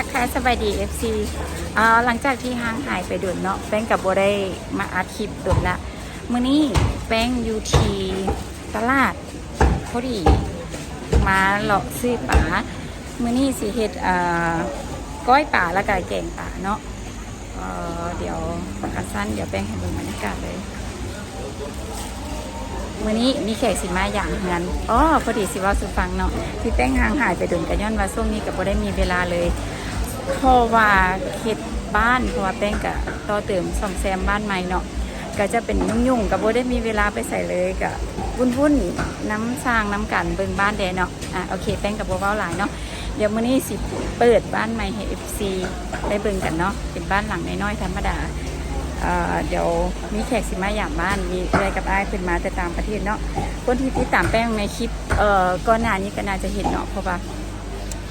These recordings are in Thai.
ทักทายสบายดี FC หลังจากที่ห่างหายไปดุนเนาะแป้งกับโบได้มาอัดคลิปดุนละมื้อนี้แป้งอยู่ที่ตลาดพอดีมาเลาะซื้อปลามื้อนี้สิเฮ็ดก้อยปลาแล้วก็แกงปลาเนาะเดี๋ยวคัดสั้นเดี๋ยวแป้งให้ดูบรรยากาศเลยมื้อนี้มีแขกสิมาอย่างเฮือนพอดีสิว่าสุฟังเนาะที่แป้งห่างหายไปดุนกันย้อนว่าช่วงนี้กับโบได้มีเวลาเลยเพราะว่าเฮ็ดบ้านเพราะว่าแป้งกับต่อเติมซ่อมแซมบ้านใหม่เนาะก็จะเป็นยุ่งๆกับโบได้มีเวลาไปใส่เลยกับวุ่นๆน้ำสร้างน้ำกันเบิ่งบ้านแดเนาะโอเคแป้งกับโบเว้าหลายเนาะเดี๋ยวมื้อนี้สิเปิดบ้านใหม่ให้ FC ได้เบิ่งกันเนาะเป็นบ้านหลังน้อยๆธรรมดาเดี๋ยวมีแขกสิมาอย่างบ้านมีอะไรกับอ้ายขึ้นมาแต่ตามประเทศเนาะคนที่ติดตามแป้งในคลิปก่อนหน้านี้ก็น่าจะเห็นเนาะเพราะว่า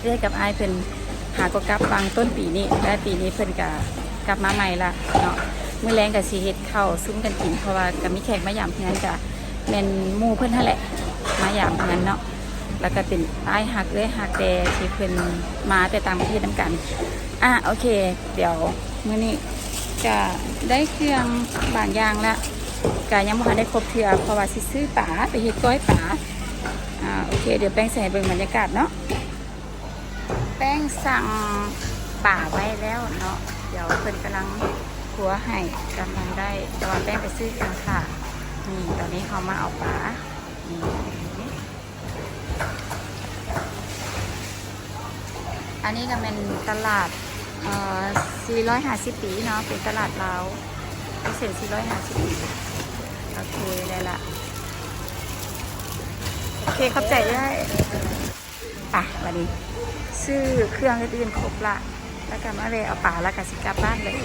เรื่อยกับอ้ายเพิ่นหาก็กลับวางต้นปีนี้และปีนี้เพิ่นก็กลับมาใหม่ละเนาะมื้อแรงกับสีเฮ็ดข้าวซุ้มกันกินเพราะว่าก็มีแขกมาย่ำเพื่อนกับแม่นหมู่เพิ่นนั่นแหละมาย่ำเพื่อนเนาะแล้วก็เป็นอ้ายฮักเลยฮักแต่ที่เพิ่นมาแต่ต่างประเทศนำกันโอเคเดี๋ยวมื้อนี้ก็ได้เครื่องบางอย่างละก็ยังบ่ทันได้ครบเทื่อเพราะว่าสิซื้อปลาไปเฮ็ดก้อยปลาโอเคเดี๋ยวแป้งใส่เบิ่งบรรยากาศเนาะแป้งสั่งป่าไว้แล้วเนาะเดี๋ยวเพิ่นกำลังขัวให้กำลังได้แต่ว่าแป้งไปซื้อกันค่ะนี่ตอนนี้เขามาเอาป่านี่อันนี้ก็เป็นตลาด450 ปีเนาะเป็นตลาดลาวพิเศษ450 ปีโอเคได้ละโอเคเข้าใจได้ป่ะวันนี้ซื้อเครื่องอื่นครบละแล้วก็มาเลยเอาป่าแล้วก็สิกลับบ้านเลย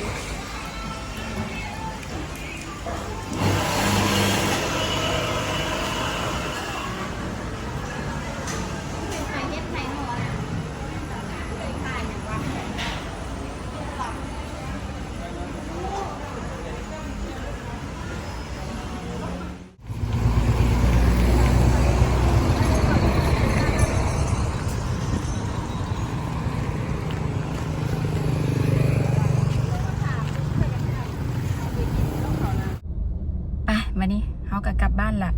วันนี้เขาก็กลับบ้านละ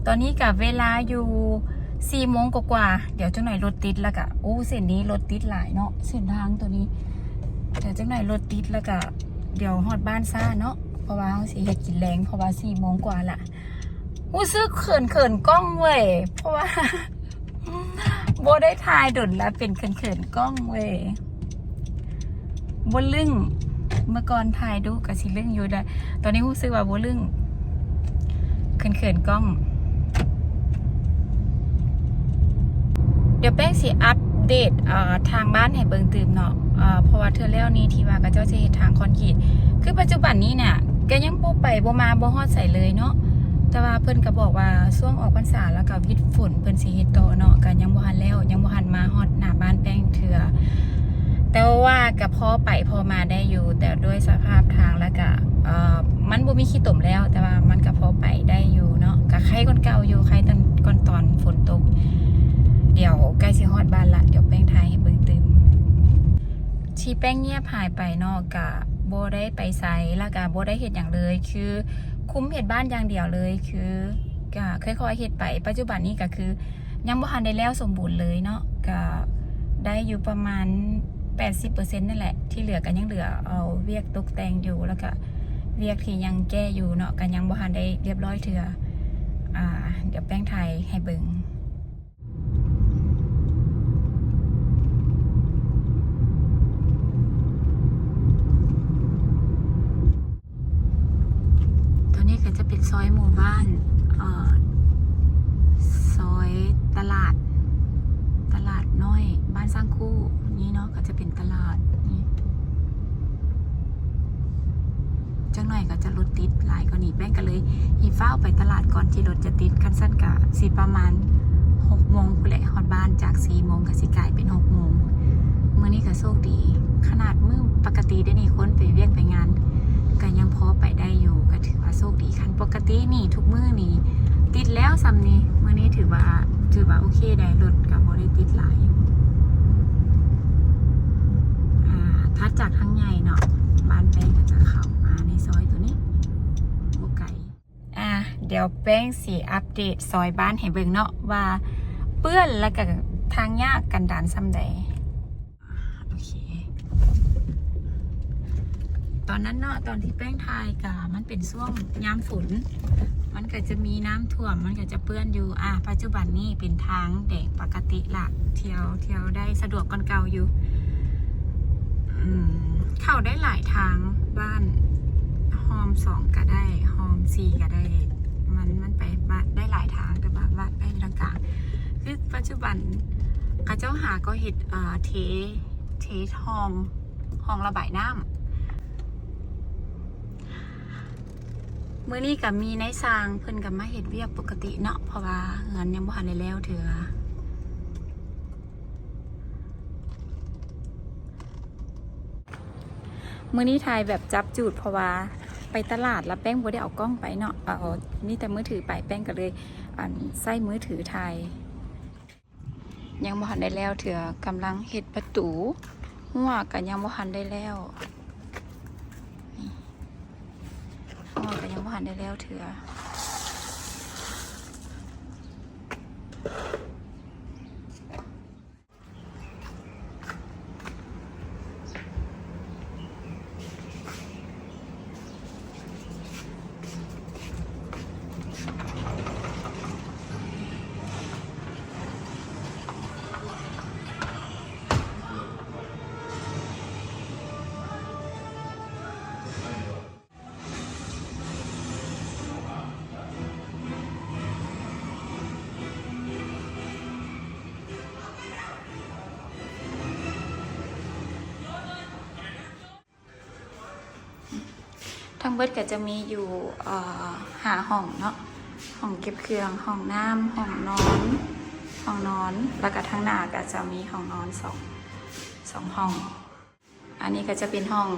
ตอนนี้กับเวลาอยู่4 โมงกว่าเดี๋ยวจังหน่อยรถติดแล้วก็เส้นนี้รถติดหลายเนาะเส้นทางตัวนี้เดี๋ยวจังหน่อยรถติดแล้วก็เดี๋ยวฮอดบ้านซ่าเนาะเพราะว่าเขาสิเฮ็ดกินแรงเพราะว่า4 โมงกว่าละซื้อเขินกล้องเว้ยเพราะว่าโบได้ถ่ายดุนแล้วเป็นเขินกล้องเว้ยโบลึ่งเมื่อก่อนถ่ายดูกับสิลึ่งอยู่ได้ตอนนี้รู้สึกว่าโบลึ่งเขินกล้องเดี๋ยวแป้งสิอัปเดตทางบ้านให้เบิ่งตื่มเนาะเพราะว่าเธอแล้วนี้ที่ว่าก็เจ้าจะเฮ็ดทางคอนกรีตคือปัจจุบันนี้เนี่ยก็ยังบ่ไปบ่มาบ่ฮอดใส่เลยเนาะแต่ว่าเพิ่นก็บอกว่าช่วงออกพรรษาแล้วก็วิดฝนเพิ่นสิเฮ็ดต่อเนาะก็ยังบ่ทันแล้วยังบ่ทันมาฮอดหน้าบ้านแป้งเถื่อแต่ว่าก็พอไปพอมาได้อยู่แต่ด้วยสภาพทางแล้วก็มันบ่มีขี้ตมแล้วแต่ว่ามันก็พอไปได้อยู่เนาะก็ใครคนเก่าอยู่ใครตอนฝนตกเดี๋ยวใกล้สิฮอดบ้านละเดี๋ยวแป้งถ่ายให้เบิ่งตื่มที่แป้งเงียบหายไปเนาะก็บ่ได้ไปไสแล้วก็บ่ได้เฮ็ดหยังเลยคือคุมเฮ็ดบ้านอย่างเดียวเลยคือก็ค่อยๆเฮ็ดไปปัจจุบันนี้ก็คือยังบ่ทันได้แล้วสมบูรณ์เลยเนาะก็ได้อยู่ประมาณ80%นั่นแหละที่เหลือกันยังเหลือเอาเวียกตกแต่งอยู่แล้วก็เวียกที่ยังแก้อยู่เนาะกันยังบ่ทันได้เรียบร้อยเถื่อเดี๋ยวแป้งไทยให้เบิ่งตอนนี้ก็จะเป็นซอยหมู่บ้านซอยตลาดน้อยบ้านสร้างคู่นี้เนาะก็จะเป็นตลาดนี่จังหน่อยก็จะรถติดหลายกว่านี้แป้งก็เลยหีฟ้าไปตลาดก่อนที่รถจะติดคันสั้นกะสิประมาณ6 โมงแหละฮอดบ้านจาก4 โมงก็สิกลายเป็น6 โมงมื้อนี้ก็โชคดีขนาดมื้อปกติได้นี่คนไปเวียกไปงานก็ยังพอไปได้อยู่ก็ถือว่าโชคดีคันปกตินี่ทุกมื้อนี่ติดแล้วซ้ำนี้มื้อนี้ถือว่าโอเคได้รถก็บ่ได้ติดหลาย จากทางใหญ่เนาะบ้านแป้งก็จะเข้ามาในซอยตัวนี้บ่ไกลเดี๋ยวแป้งสีอัปเดตซอยบ้านให้เบิ่งเนาะว่าเปื้อนแล้วก็ทางยากกันดานซ้ำใดโอเคตอนนั้นเนาะตอนที่แป้งทายกะมันเป็นช่วงยามฝนมันก็จะมีน้ำท่วมมันก็จะเปื้อนอยู่ปัจจุบันนี้เป็นทางแดงปกติละเที่ยวได้สะดวกกว่าเก่าอยู่เข้าได้หลายทางบ้านฮอม2ก็ได้ฮอม4ก็ได้มันไปได้หลายทางแต่ว่าไปทางกลางคือปัจจุบันข้าเจ้าหาก็เห็ดเทห้องระบายน้ำมื้อนี้ก็มีนายสร้างเพิ่นก็มาเฮ็ดเวียกปกติเนาะเพราะว่าเงินยังบ่ทันได้แล้วเถื่อมื้อนี้ถ่ายแบบจับจูดเพราะว่าไปตลาดแล้วแป้งบ่ได้เอากล้องไปเนาะนี่แต่มือถือไปแป้งก็เลยใส่มือถือถ่ายยังบ่ทันได้แล้วเถื่อกำลังเฮ็ดประตูหัวก็ยังบ่ทันได้แล้วก็ยังบ่ทันได้แล้วเถื่อทั้งเบิดก็จะมีอยู่หาห้องเนาะห้องเก็บเครื่องห้องน้ำห้องนอนแล้วก็ทางหน้าก็จะมีห้องนอนสองห้องอันนี้ก็จะเป็นห้อง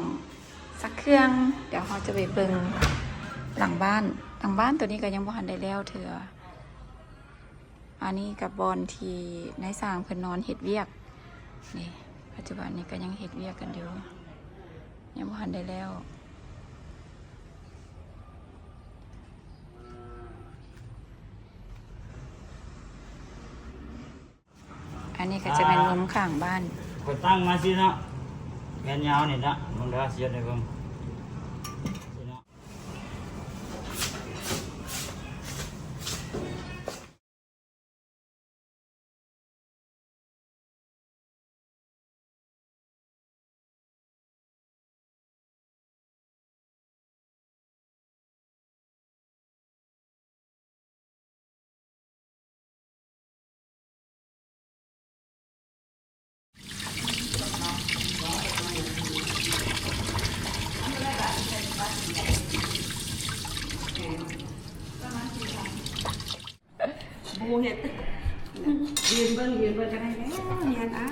ซักเครื่องเดี๋ยวเราจะไปเบิ่งหลังบ้านตัวนี้ก็ยังบ่ทันได้แล้วเถื่ออันนี้กับบอนที่นายสร้างเพิ่นนอนเฮ็ดเวียกนี่ปัจจุบันนี้ก็ยังเฮ็ดเวียกกันอยู่ยังบ่ทันได้แล้วอันนี้ก็จะเป็นมุมข้างบ้านก็ตั้งมาสิเนาะแขนยาวนี่นะมึงเด้อเสียได้เบิ่งบูเห็ดยืนเบิ้งก็ได้แล้วเนี่ยนะ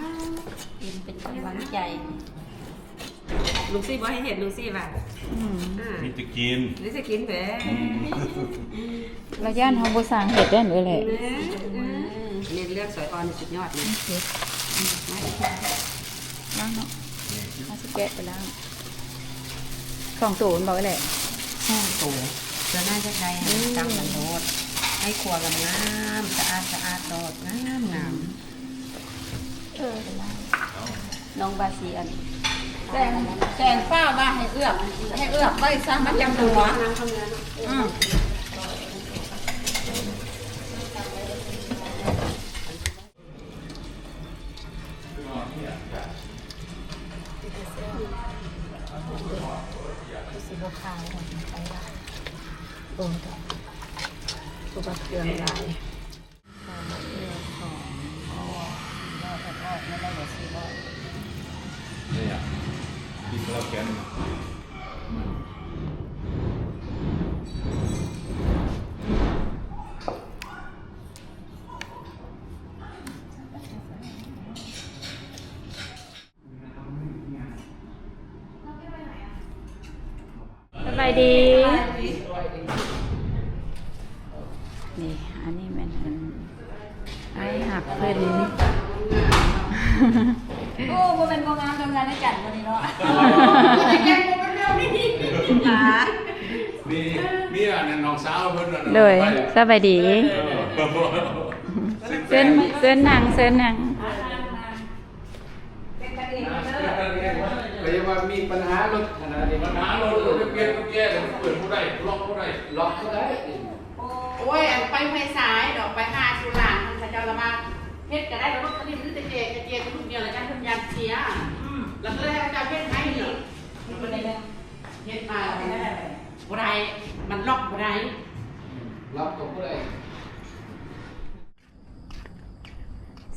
ยืนเป็นกำลังใจลูกซี่บอกให้เห็นลูกซี่แบบนี่จะกินนี่จะกินแผลเราย่านเขาบูสร้างเห็ดได้เลยแหละเนี่ยเลือกสอยออนสุดยอดเลยล้างเนาะมาสแกะไปล้างของตูนบอกไว้แหละตัวจะน่าจะได้จำมันโดดให้ครัวกันงามสะอาดโดดงามน้องบาซีอันแสงฟ้าว่าให้เอื้อบไว้ซะมันจังหัวสิบขาวของไปละโอ้ยตัวบัดเกลือลายเนี่ยกินข้าวแกงสบายดีนี่อันนี้มันไอ้หักเพิ่นโอ้โห เป็นโรงงานทำงานในกันวันนี้เนาะ มีอันนั้นน้องสาวเพิ่น เลยสบายดีเส้นหนัง เลยว่ามีปัญหารถขนาดนี้ ปัญหารถเปลี่ยนกุญแจเลยเปิดผู้ใดล็อกผู้ใด ล็อกก็ได้ โอ้ยอันไปไฟสายดอกไปหาสุรานทางเจ้าละมาเฮ็ดก็ได้แล้วก็ตอนนี้มันจะเจทุกเดียวแล้วกันทำยานเสียแล้วก็เลยให้เจ้าเฮ็ดให้นี่เฮ็ดมาบ่ได้มันล็อกบ่ได้ ล็อกก็บ่ได้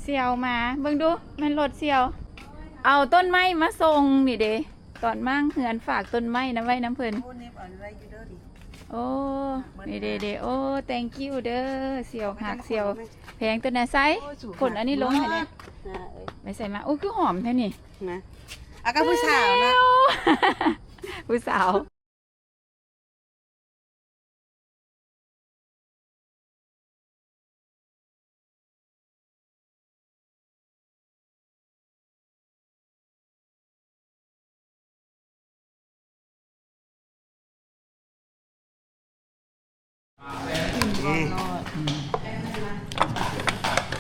เสี่ยวมาเบิ่งดูแม่นรถเสี่ยว เอาต้นไม้มาส่งนี่เด้ตอนมั่งเหือนฝากต้นไม้นะไว้น้ำเพิ่นโอ้นี่เด้โอ้ thank you เด้อเสี่ยวหักเสี่ยวแพงตัวไหนไซส์คนอันนี้ลงให้เนี่ยไม่ใส่มาโอ้คือหอมแท้นี่ นะอาก็ผู้สาวนะ ผู้สาว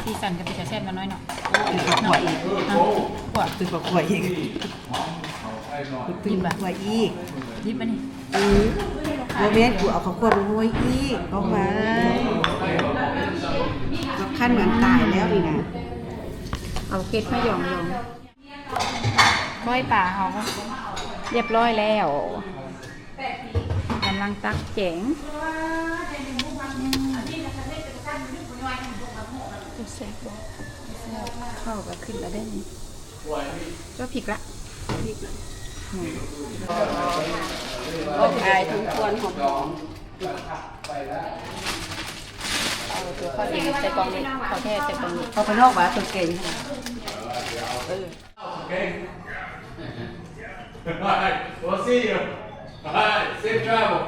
สีสันก็เป็นจะแซ่บน้อยเนาะ ขวดอีกขวดตื่นขวดอีกตื่นขวดอีก ยิบมานี่ โมเมนต์กูเอาข้าวขวดมาห้วยอีกออกมากับขั้นเหมือนตายแล้วนี่นะ เอาเกล็ดมาหยองก้อยป่าเขาเรียบร้อยแล้วกำลังตักแจงเข้าก็ขึ้นแล้วได้นี่ก็ผิดละ อายทุกคนหอม ข้อเองใส่กล่องนี้ขอแค่ใส่กล่องนี้ เขาไปนอกว่าตัวเก่ง We'll see you. Alright, safe travel.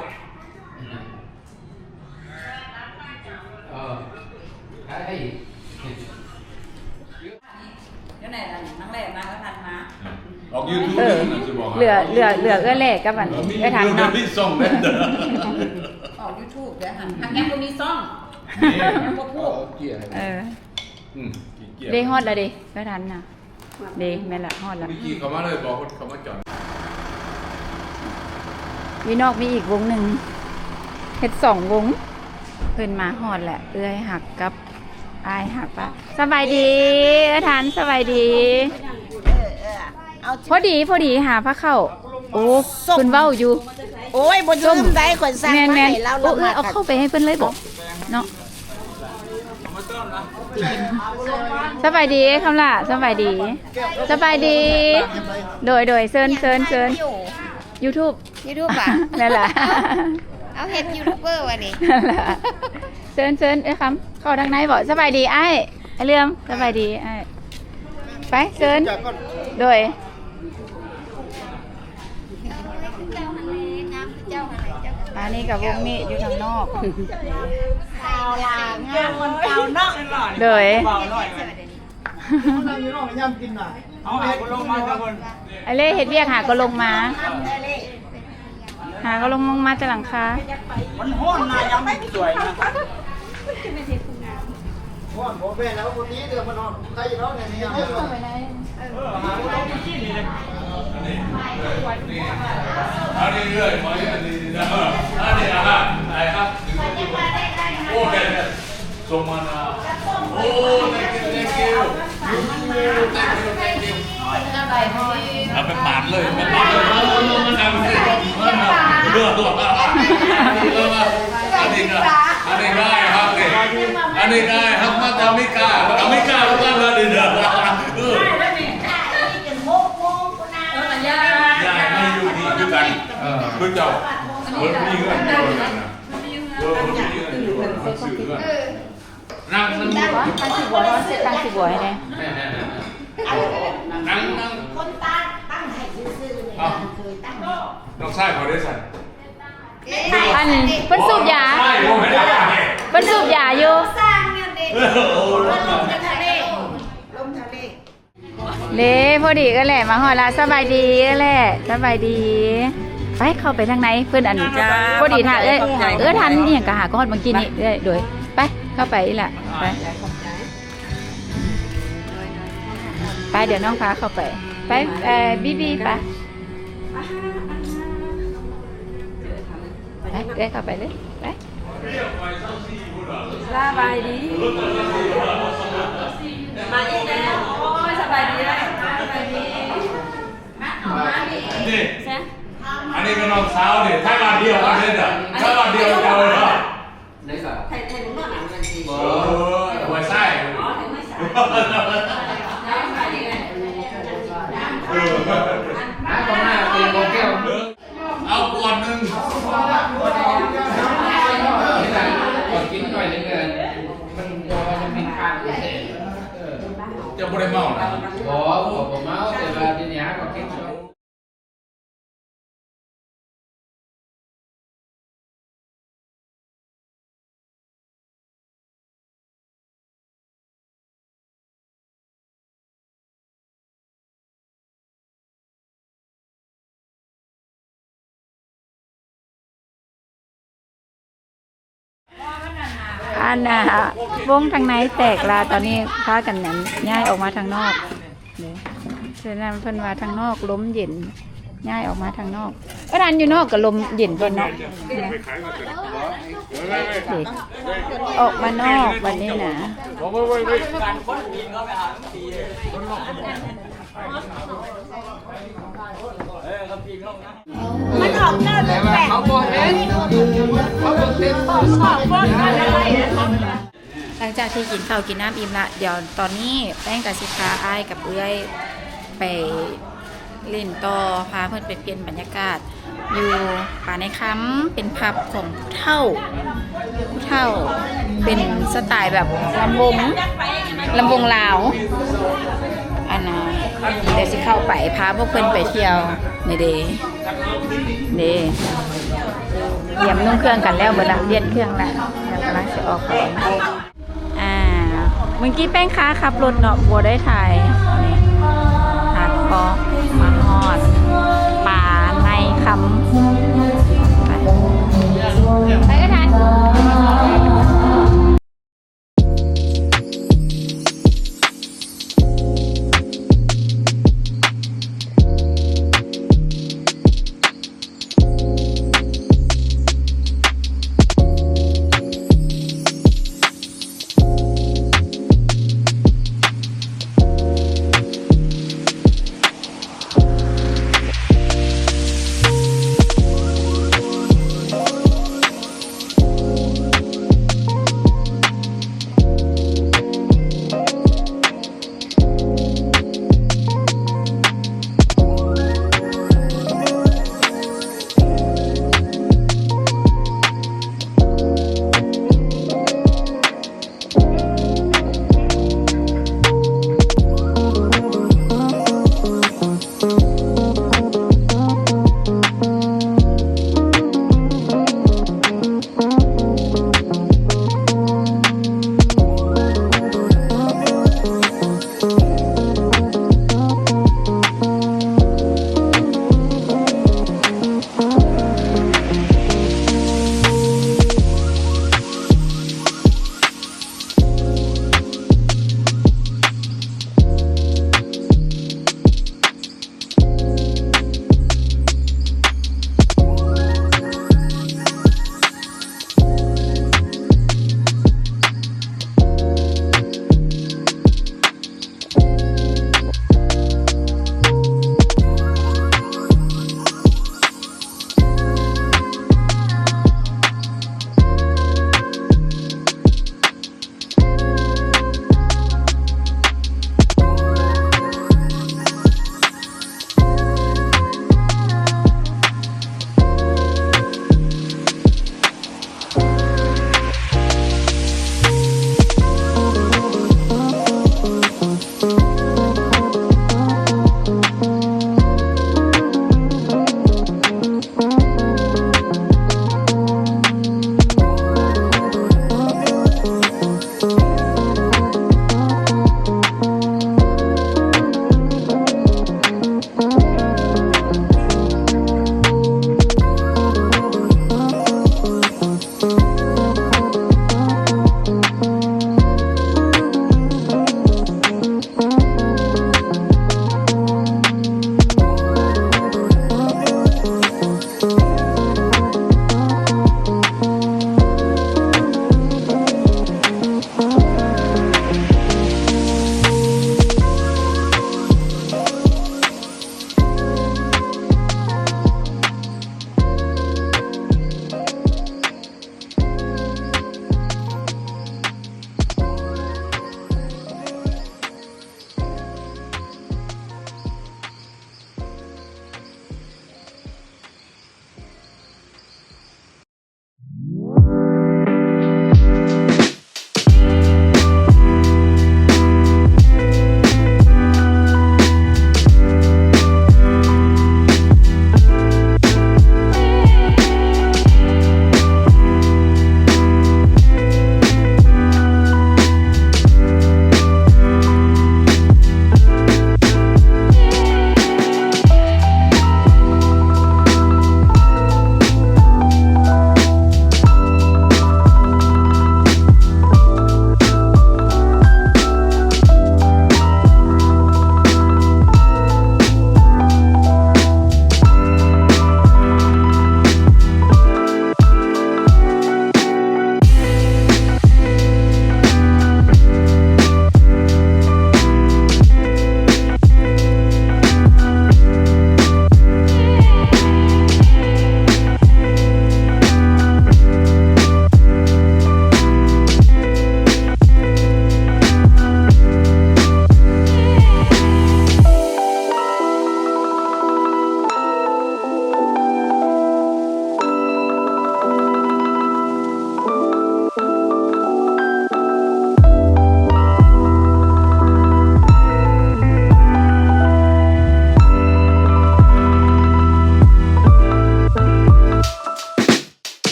ไอ้ เดี๋ยวไหนล่ะนั่งแหลมมาก็ทันมา ออก YouTube จะบอก เหลือเอื้อแหลกกับมันก็ทันเนาะ ที่ส่งเล่นเด้อ ออก YouTube เดี๋ยวหันทางแอปก็มีซ่อง เกี่ย เด้ฮอดแล้วดิก็ทันนะเด้แม่นละฮอดแล้ว เมื่อกี้เขามาเลยบอกเขามาจอด วีนอกมีอีกวงหนึ่งเฮ็ด2 วงเพิ่นมาฮอดแหละเอื้อยหักกับอายหักปะสบายดีทันสบายดีพอดีหาพระเข้าโอ้คุณเว้าอยู่ โอ้ยบนลืมได้คนสร้าง แม่น เรา โอ้เอาเข้าไปให้เพิ่นเลยบอกเนาะสบายดีคำล่ะสบายดีโดยเซิน YouTube อ่ะ นั่นแหละ เอาเห็ดยูทูบเบอร์วันนี้ นั่นแหละเซินเอ้ยคำเข้าทางไหนบอกสบายดีไอ้เรื่องสบายดีไอ้ไปเซินโดย เจ้าฮันเลยงามเจ้าฮันเลยเจ้า อันนี้กับวงนี้อยู่ทางนอก สาวลางามคนเก่าเนาะ โดย เอาให้คนลงมาทุกคน ไอเล่เฮ็ดเวียกหาก็ลงมาจากหลังคา มันห้อนนะยังไม่สวยนะ ว่าผมเป็นแล้วคนนี้เดือดมันนอนใครอยู่แล้วเนี่ยนี่ยัง หาคนลงมาขี้นี่เลย อันนี้เรื่อยมาอันนี้นะอันนี้อะไรครับโอ้เด็ดส่งมานะโอ้ thank you เอาไปปาดเลยมันทำเลยมันทำเลยอันนี้ได้ครับอันนี้ได้ครับมาทำไม่กล้าแล้วก็มาดีเด้อได้ไม่อยู่ดีด้วยกันเพื่อเจ้าเพื่อมีเงินเดียวกันนะมีเงินเดียวกันซื้อกันนั่ง ตั้งสิบัวให้ได้ นั่ง คนตั้งให้ซื่อๆเลยเคยตั้ง น้องชายเขาได้สั่น อันเพิ่นสูบยา ใช่ผมไม่ได้ เพิ่นสูบยาอยู่ สร้างเนี่ยเด็ก โอ้ ลมทะเล เด้พอดีก็แหละมาหอดละสบายดีก็แหละสบายดีไปเข้าไปทางไหนเพื่อนอันพอดีท่าทันนี่อย่างกะหาก็ฮอดเมื่อกี้นี่โดยไปเข้าไปอีหละไปเดี๋ยวน้องฟ้าเข้าไปไปบีไปเข้าไปเลยไปสบายดีมาอีกแล้วโอ้ยสบายดีเลยสบายดีนี่อันนี้ก็น้องสาวเนี่ยถ้าวันเดียวกันเลยเหรอถ้าวันเดียวเจ้าเลยเหรอไทยมึงนอนหนังกันจริงหัวไส้เอาก่อนหนึ่งกินหน่อยนึงเลยมันเป็นข้าวจะบริเมานะผมเมาแต่ว่าทีนี้ก็กินอันน่ะวงทางในแตกลาตอนนี้พากันนั้นย้ายออกมาทางนอกเนี่ยฉะนั้นเพิ่นว่าทางนอกลมเย็นย้ายออกมาทางนอกก็ดันอยู่นอกกับลมเย็นก่อนเนาะออกมานอกวันนี้นะมันออกหน้าแปลกเขาบอกเองเขาบอกเต็มปากสอบว่าอะไรหลังจากที่กินข้าวกินน้ำอิ่มละเดี๋ยวตอนนี้แป้งกับสิพาอ้ายกับเอื้อยไปเล่นต่อพาเพื่อนไปเปลี่ยนบรรยากาศอยู่ป่าในค้ำเป็นผับของผู้เฒ่าเป็นสไตล์แบบลำวงลาวอันน่ะเดี๋ยวสิเข้าไปพาพวกเพื่อนไปเที่ยวนี่เด้เยี่ยมนุ่งเครื่องกันแล้วเวลาเลียนเครื่องแล้วกำลังจะออกไปเมื่อกี้แป้งค้าขับรถเนาะบัวได้ถ่ายนี่หาดคอมาฮอดป่าในคำไปก็ทัน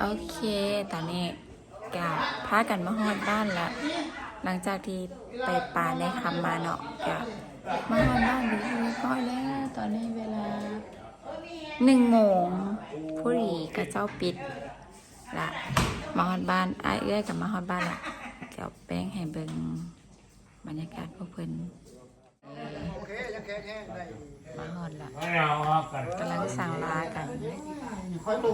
โอเค ตอนนี้กะพากันมาฮอดบ้านละหลังจากที่ไปป่าในคำมาเนาะกะมาฮอดบ้านเรียบร้อยแล้ว ตอนนี้เวลา1 โมงผู้หญิงกับเจ้าปิดละมาฮอดบ้านอ้ายเอื้อยกับมาฮอดบ้านละเดี๋ยวแป้งให้เบิ่งบรรยากาศพวกเพิ่น โอเคยังแข็งแห้งได้ มาฮอดละ ไม่เอาครับกัน กำลังสั่งลากัน คอยรู้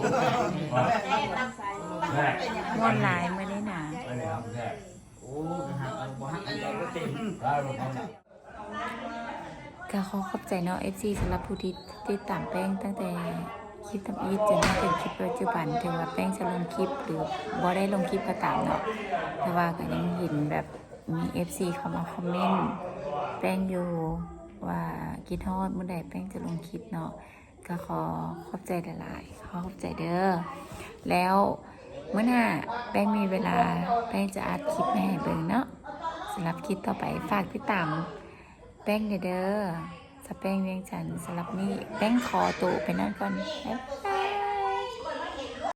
แรก ม่วนหลายมื้อนี้นะ ไปเลยครับแรกโอ้หักบ่หักใจก็เต็มได้บ่พอ ก็ขอขอบใจเนาะ FC สำหรับผู้ที่ติดตามแป้งตั้งแต่คลิปทำอีทจนมาถึงคลิปปัจจุบันถึงว่าแป้งจะลงคลิปหรือบ่ได้ลงคลิปก็ตามเนาะแต่ว่าก็ยังเห็นแบบมี FC เข้ามาคอมเมนต์แป้งอยู่ว่าคิดฮอดเมื่อใดแป้งจะลงคลิปเนาะก็ขอขอบใจหลายๆขอขอบใจเด้อแล้วเมื่อหน้าแป้งมีเวลาแป้งจะอัดคลิปมาให้เบิ่งเนาะสำหรับคลิปต่อไปฝากติดตามแป้งเด้อสแป้งเวียงจันทร์สำหรับนี่แป้งขอตัวไปนั่นก่อนบ๊ายบาย